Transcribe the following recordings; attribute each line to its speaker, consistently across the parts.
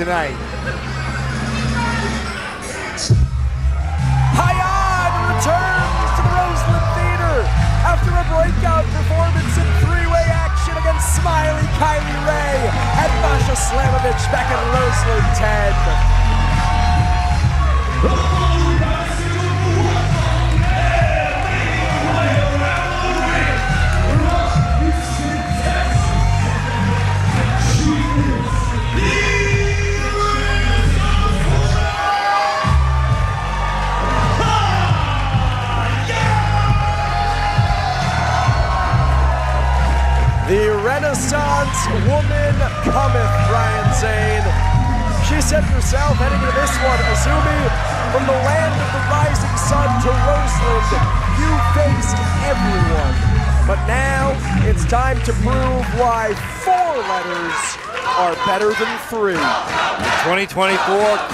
Speaker 1: tonight.
Speaker 2: Hyan returns to the Roseland Theater after a breakout performance in three-way action against Smiley Kylie Ray and Masha Slamovich back in Roseland 10. The Renaissance woman cometh, Brian Zane. She said herself heading into this one, Azumi, from the land of the rising sun to Roseland, you faced everyone. But now it's time to prove why 4 letters are better than 3.
Speaker 1: The 2024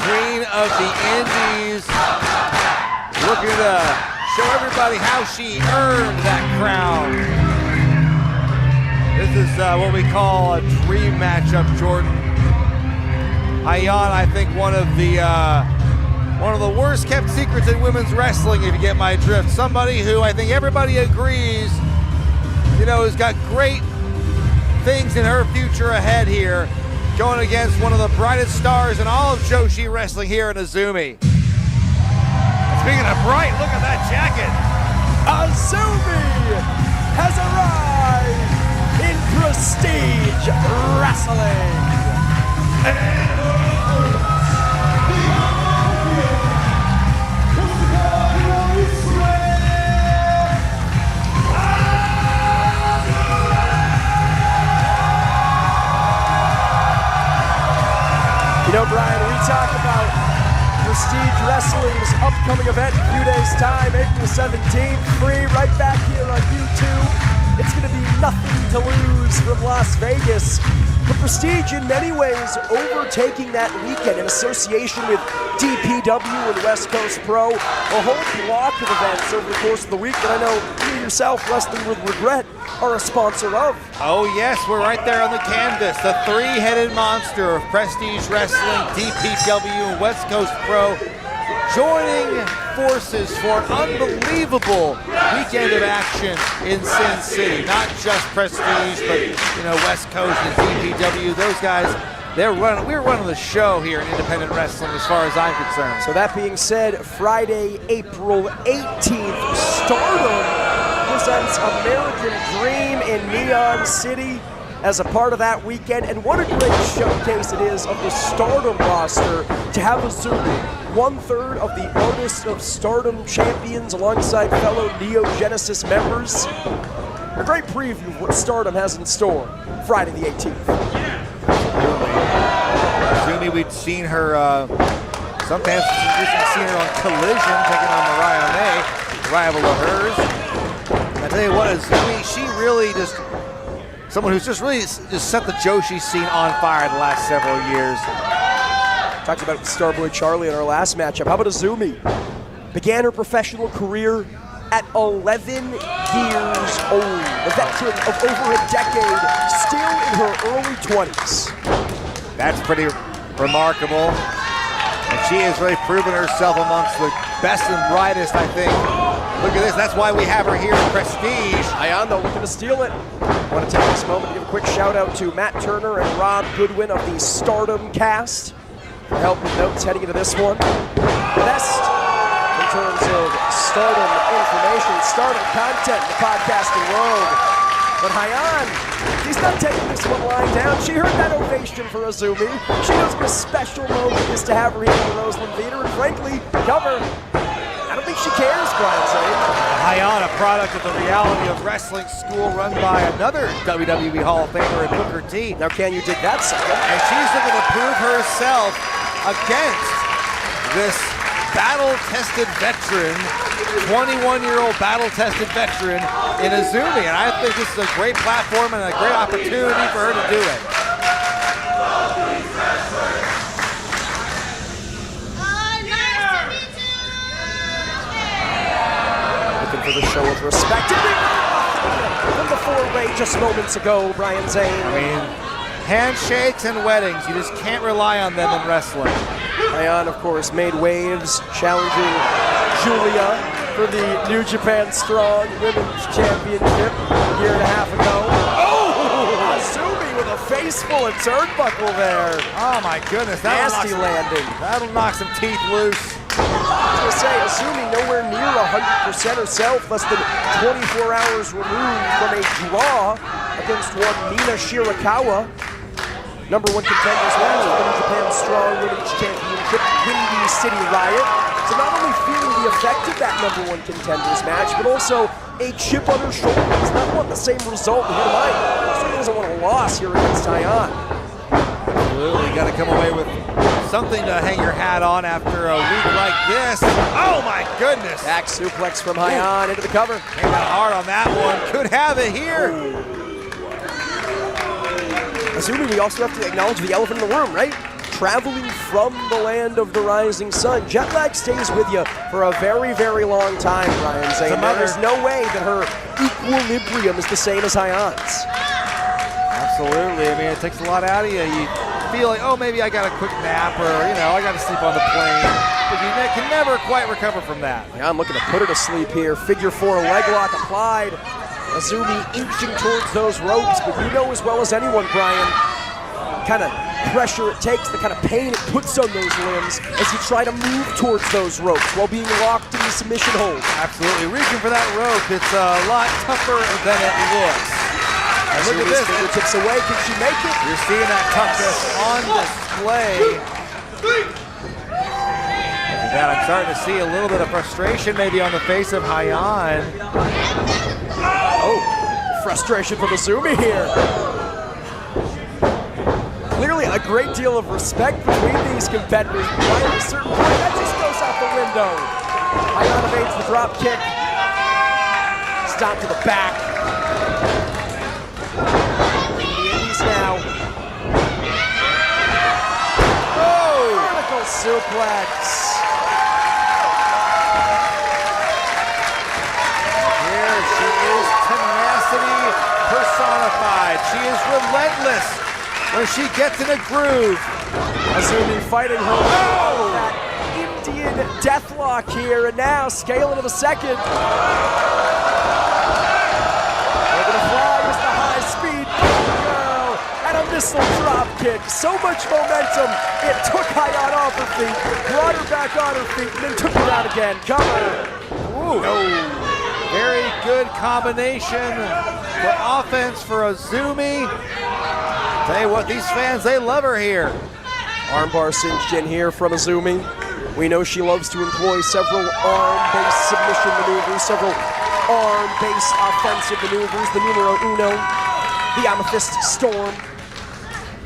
Speaker 1: Queen of the Indies, looking to show everybody how she earned that crown. This is what we call a dream matchup, Jordan. Hyan, I think one of the worst kept secrets in women's wrestling, if you get my drift. Somebody who I think everybody agrees, has got great things in her future ahead here, going against one of the brightest stars in all of Joshi wrestling here in Azumi. Speaking of bright, look at that jacket.
Speaker 2: Azumi has arrived in Prestige Wrestling. Brian, we talk about Prestige Wrestling's upcoming event in a few days' time, April 17th, free right back here on YouTube. It's going to be nothing to lose from Las Vegas. The Prestige, in many ways, overtaking that weekend in association with DPW and West Coast Pro, a whole block of events over the course of the week that I know you yourself, Wrestling with Regret, are a sponsor of.
Speaker 1: Oh yes, we're right there on the canvas. The 3-headed monster of Prestige Wrestling, DPW, and West Coast Pro, joining forces for an unbelievable weekend of action in Sin City. Not just Prestige, but West Coast and DPW. Those guys, we're running the show here in independent wrestling as far as I'm concerned.
Speaker 2: So that being said, Friday, April 18th, Stardom presents American Dream in Neon City as a part of that weekend. And what a great showcase it is of the Stardom roster to have Azumi, 1/3 of the Artists of Stardom champions alongside fellow Neo Genesis members. A great preview of what Stardom has in store Friday the 18th.
Speaker 1: Azumi, we'd seen her, sometimes we've seen her on Collision, taking on Mariah May, rival of hers. I tell you what, Azumi, she really just, someone who's just really just set the Joshi scene on fire the last several years.
Speaker 2: Talked about Starboy Charlie in our last matchup. How about Azumi? Began her professional career at 11 years old. A veteran of over a decade, still in her early 20s.
Speaker 1: That's pretty remarkable. And she has really proven herself amongst the best and brightest, I think. Look at this, that's why we have her here in Prestige.
Speaker 2: Hyan, though, looking to steal it. I want to take this moment to give a quick shout out to Matt Turner and Rob Goodwin of the Stardom cast for help with notes heading into this one. Best in terms of Stardom information, Stardom content in the podcasting world. But Hyan, she's not taking this one lying down. She heard that ovation for Azumi. She knows what a special moment it is to have her here in the Roseland Theater, and frankly, cover. I don't think she cares, Brian Zane.
Speaker 1: Hyan, a product of the Reality of Wrestling school run by another WWE Hall of Famer in Booker T.
Speaker 2: Now can you dig that second?
Speaker 1: And she's looking to prove herself against this battle-tested veteran, 21-year-old battle-tested veteran in Azumi. And I think this is a great platform and a great opportunity for her to do it.
Speaker 2: Looking for the show with respect. From the 4-way just moments ago, Brian Zane.
Speaker 1: I mean, Handshakes and weddings, you just can't rely on them in wrestling.
Speaker 2: Hyan, of course, made waves challenging Julia for the New Japan Strong Women's Championship a year and a half ago. Oh! Azumi with a face full of turnbuckle there.
Speaker 1: Oh my goodness,
Speaker 2: Nasty landing.
Speaker 1: That'll knock some teeth loose.
Speaker 2: I was going to say, Azumi nowhere near 100% herself, less than 24 hours removed from a draw against one Mina Shirakawa. #1 contenders match for the New Japan Strong Women's Championship, Windy City Riot. So not only feeling the effect of that #1 contenders match, but also a chip on her shoulder. Does not want the same result here tonight. Certainly doesn't want a loss here against Hyan.
Speaker 1: Absolutely, got to come away with something to hang your hat on after a week like this. Oh my goodness!
Speaker 2: Back suplex from Hyan into the cover.
Speaker 1: Came out hard on that one. Could have it here.
Speaker 2: Assuming we also have to acknowledge the elephant in the room, right? Traveling from the land of the rising sun. Jet lag stays with you for a very, very long time, Brian. Saying there's no way that her equilibrium is the same as Hyan's.
Speaker 1: Absolutely. I mean, it takes a lot out of you. You feel like, oh, maybe I got a quick nap, or I got to sleep on the plane. But you can never quite recover from that.
Speaker 2: I'm looking to put her to sleep here. Figure 4 leg lock applied. Azumi inching towards those ropes, but you know as well as anyone, Brian, kind of pressure it takes, the kind of pain it puts on those limbs as you try to move towards those ropes while being locked in the submission hold.
Speaker 1: Absolutely. Reaching for that rope, it's a lot tougher than it looks. And look at this.
Speaker 2: Fingertips away. Can she make it?
Speaker 1: You're seeing that toughness on display. Look at that. I'm starting to see a little bit of frustration maybe on the face of Hyan.
Speaker 2: Oh, frustration from Azumi here. Clearly a great deal of respect between these competitors. Right at a certain point, that just goes out the window. Hyan evades the drop kick. Stomp to the back. Now. Oh! Vertical suplex.
Speaker 1: Here she is, tenacity personified. She is relentless when she gets in a groove.
Speaker 2: Azumi fighting her with that Indian deathlock here, and now scale into the second. They're gonna fly with the high speed. And a missile drop kick. So much momentum, it took Hyan off her feet, brought her back on her feet, and then took her out again. Cover.
Speaker 1: Ooh. No. Very good combination for offense for Azumi. Tell you what, these fans, they love her here.
Speaker 2: Armbar cinched in here from Azumi. We know she loves to employ several arm-based submission maneuvers, several arm-based offensive maneuvers. The numero uno, the Amethyst Storm,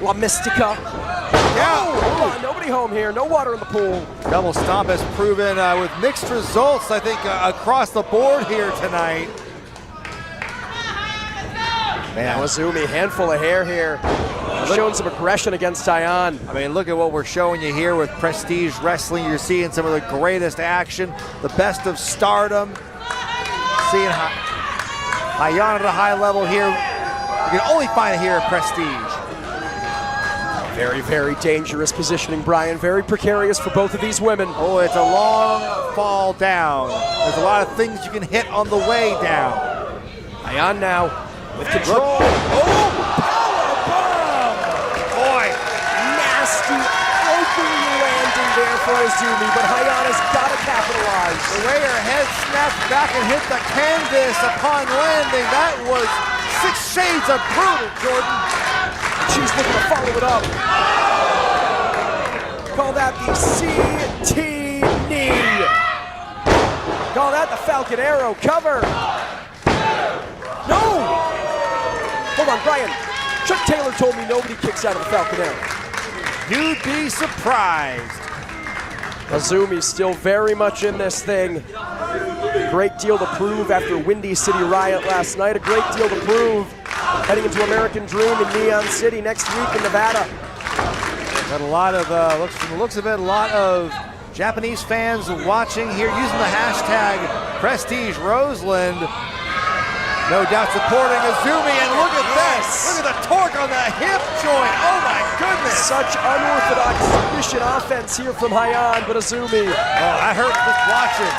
Speaker 2: La Mystica. Oh, nobody home here. No water in the pool.
Speaker 1: Double stomp has proven with mixed results, I think, across the board here tonight.
Speaker 2: Man, Azumi, handful of hair here. Showing some aggression against Hyan.
Speaker 1: I mean, look at what we're showing you here with Prestige Wrestling. You're seeing some of the greatest action, the best of Stardom. Seeing Hyan at a high level here. You can only find it here at Prestige.
Speaker 2: Very, very dangerous positioning, Brian. Very precarious for both of these women.
Speaker 1: Oh, it's a long fall down. There's a lot of things you can hit on the way down.
Speaker 2: Hyan now with control. Oh, powerbomb!
Speaker 1: Boy,
Speaker 2: nasty opening landing there for Azumi, but Hyan has got to capitalize.
Speaker 1: The way her head snapped back and hit the canvas upon landing, that was 6 shades of brutal, Jordan.
Speaker 2: She's looking to follow it up. Call that the CT knee. Call that the Falcon Arrow cover. No! Hold on, Brian. Chuck Taylor told me nobody kicks out of the Falcon Arrow.
Speaker 1: You'd be surprised.
Speaker 2: Azumi's still very much in this thing. Great deal to prove after Windy City Riot last night. A great deal to prove heading into American Dream in Neon City next week in Nevada.
Speaker 1: Got a lot of, from the looks of it, a lot of Japanese fans watching here using the hashtag Prestige Roseland. No doubt supporting Azumi, and look at this. Look at the torque on the hip joint. Oh my goodness.
Speaker 2: Such unorthodox submission offense here from Hyan, but Azumi.
Speaker 1: Oh, I hurt just watching.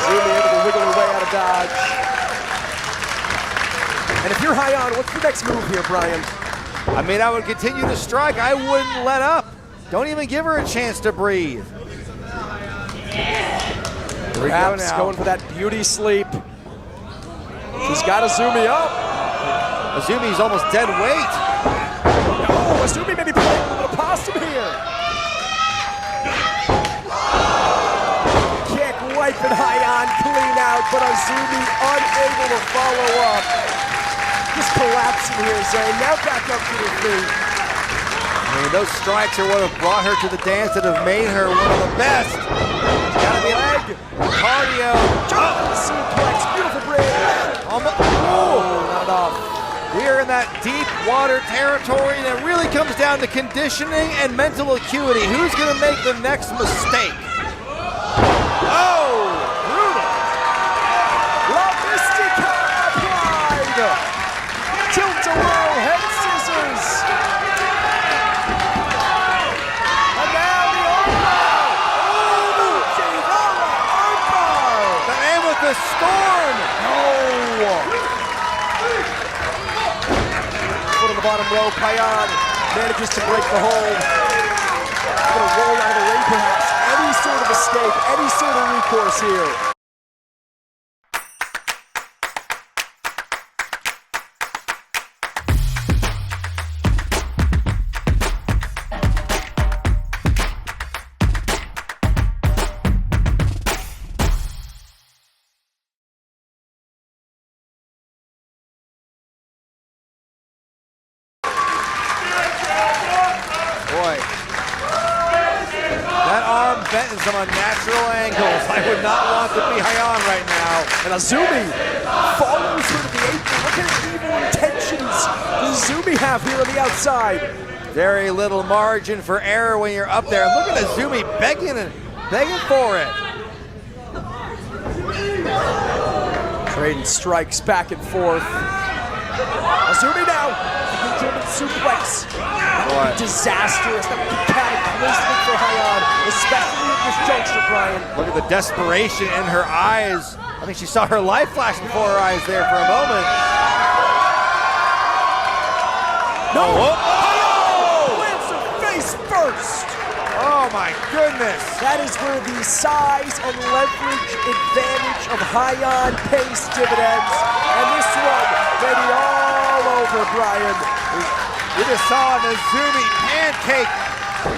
Speaker 2: Azumi able to wiggle her way out of dodge. And if you're Hyan, what's the next move here, Brian?
Speaker 1: I mean, I would continue to strike. I wouldn't let up. Don't even give her a chance to breathe.
Speaker 2: Perhaps going for that beauty sleep. She's got Azumi up.
Speaker 1: Azumi's almost dead weight.
Speaker 2: No, Azumi may be playing a little possum here. Kick wiping Hyan clean out, but Azumi unable to follow up. Just collapsing here, Zane. Now back up to her feet.
Speaker 1: I mean, those strikes are what have brought her to the dance that have made her one of the best. It's gotta be leg, cardio.
Speaker 2: Suplex, beautiful bridge. Oh, not enough.
Speaker 1: We are in that deep water territory, and it really comes down to conditioning and mental acuity. Who's going to make the next mistake? Oh, brutal.
Speaker 2: La Mystica applied. Tilt-a-whirl head scissors. And now the armbar. Oh, Chivara armbar.
Speaker 1: The man with the storm.
Speaker 2: Foot on the bottom rope, Hyan manages to break the hold. Going to roll out of the ring, perhaps. Any sort of escape, any sort of recourse here.
Speaker 1: Bent in some unnatural angles. I would not want to be Hyan right now.
Speaker 2: And Azumi follows her to the apron. Look at the evil intentions Azumi have here on the outside.
Speaker 1: Very little margin for error when you're up there. Look at Azumi begging for it.
Speaker 2: Trading strikes back and forth. Azumi now. German suplex. That would be disastrous. That would be cataclysmic for Hyan, especially at this juncture, Brian.
Speaker 1: Look at the desperation in her eyes. I think she saw her life flash before her eyes there for a moment.
Speaker 2: No! Hyan lands her face first.
Speaker 1: Oh my goodness.
Speaker 2: That is where the size and leverage advantage of Hyan pays dividends. And this one may be all over, Brian.
Speaker 1: We just saw an Azumi pancake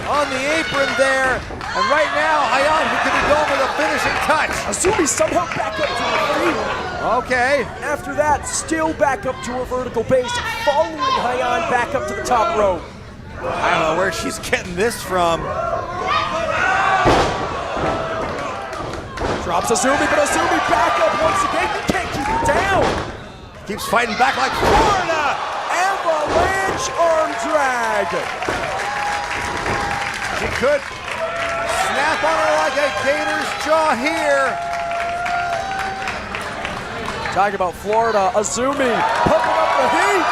Speaker 1: on the apron there. And right now, Hyan could be going with a finishing touch.
Speaker 2: Azumi somehow back up to her feet.
Speaker 1: Okay.
Speaker 2: After that, still back up to her vertical base, following Hyan back up to the top rope.
Speaker 1: I don't know where she's getting this from.
Speaker 2: Drops Azumi, but Azumi back up once again. You can't keep her down.
Speaker 1: Keeps fighting back like Florida.
Speaker 2: Avalanche arm drag.
Speaker 1: She could snap on her like a gator's jaw here.
Speaker 2: Talking about Florida, Azumi pumping up the heat.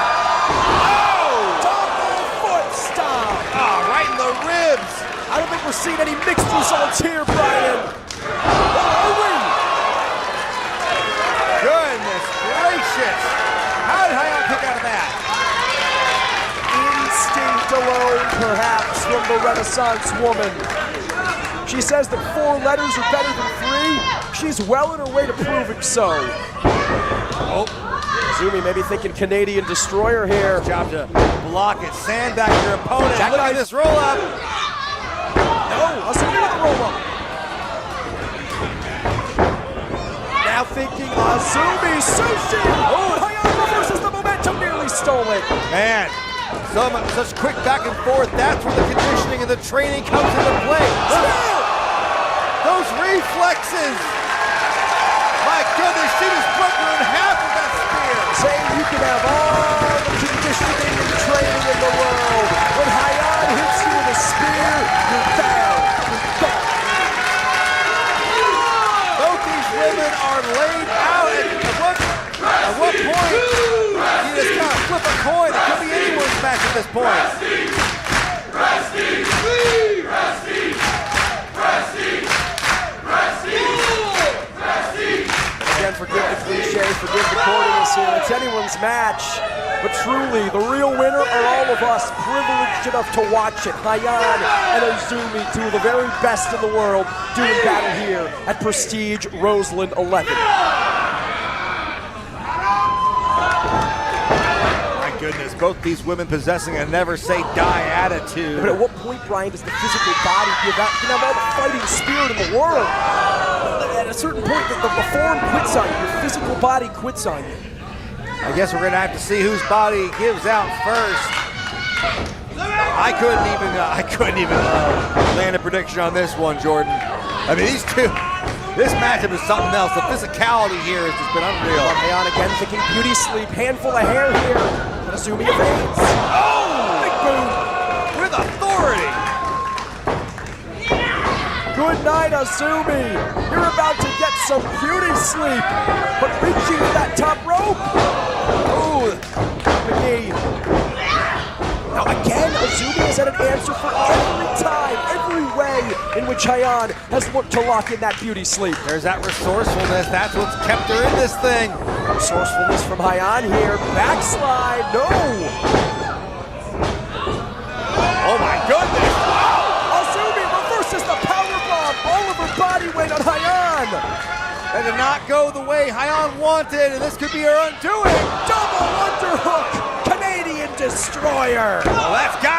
Speaker 2: Oh! Double foot stomp.
Speaker 1: Oh, right in the ribs.
Speaker 2: I don't think we're seeing any mixed results here, Brian. Are we?
Speaker 1: Goodness gracious. How did Hyan kick out of that?
Speaker 2: Instinct alone, perhaps, from the Renaissance woman. She says that 4 letters are better than 3. She's well on her way to proving so.
Speaker 1: Oh.
Speaker 2: Azumi maybe thinking Canadian Destroyer here.
Speaker 1: Job to block it, sandbag your opponent. Look at this roll up.
Speaker 2: No, Azumi with the roll up. Now thinking Azumi sushi. Oh, Hyan reverses the momentum, nearly stolen.
Speaker 1: Man, such quick back and forth. That's where the conditioning and the training comes into play. Those reflexes. My goodness, she just broke her in half with that spear.
Speaker 2: Saying you can have all the conditioning and training in the world. When Hyan hits you with a spear, you're down. You're gone.
Speaker 1: Both these women are laid out. At what point this point.
Speaker 2: Again, forgive the cliche, forgive the corniness here. It's anyone's match. But truly, the real winner are all of us, privileged enough to watch it. Hyan and AZM, two of the very best in the world, doing battle here at Prestige Roseland 11.
Speaker 1: My goodness, both these women possessing a never say die attitude.
Speaker 2: But at what point, Brian, does the physical body give out? You can have all the fighting spirit in the world. At a certain point, the form quits on you. Your physical body quits on you.
Speaker 1: I guess we're gonna have to see whose body gives out first. I couldn't even land a prediction on this one, Jordan. I mean, these two, this matchup is something else. The physicality here has just been unreal.
Speaker 2: Hyan again thinking beauty sleep, handful of hair here. But AZM evades.
Speaker 1: Oh!
Speaker 2: Big boom.
Speaker 1: With authority.
Speaker 2: Good night, AZM. You're about to get some beauty sleep, but reaching for that top rope. Ooh, McGee. Now again, AZM has had an answer for every time, every way in which Hyan has looked to lock in that beauty sleep.
Speaker 1: There's that resourcefulness. That's what's kept her in this thing.
Speaker 2: Resourcefulness from Hyan here. Backslide, no.
Speaker 1: Oh my goodness.
Speaker 2: AZM reverses the powerbomb. All of her body weight on Hyan.
Speaker 1: That did not go the way Hyan wanted, and this could be her undoing.
Speaker 2: Double underhook. Canadian Destroyer.
Speaker 1: Well, that's got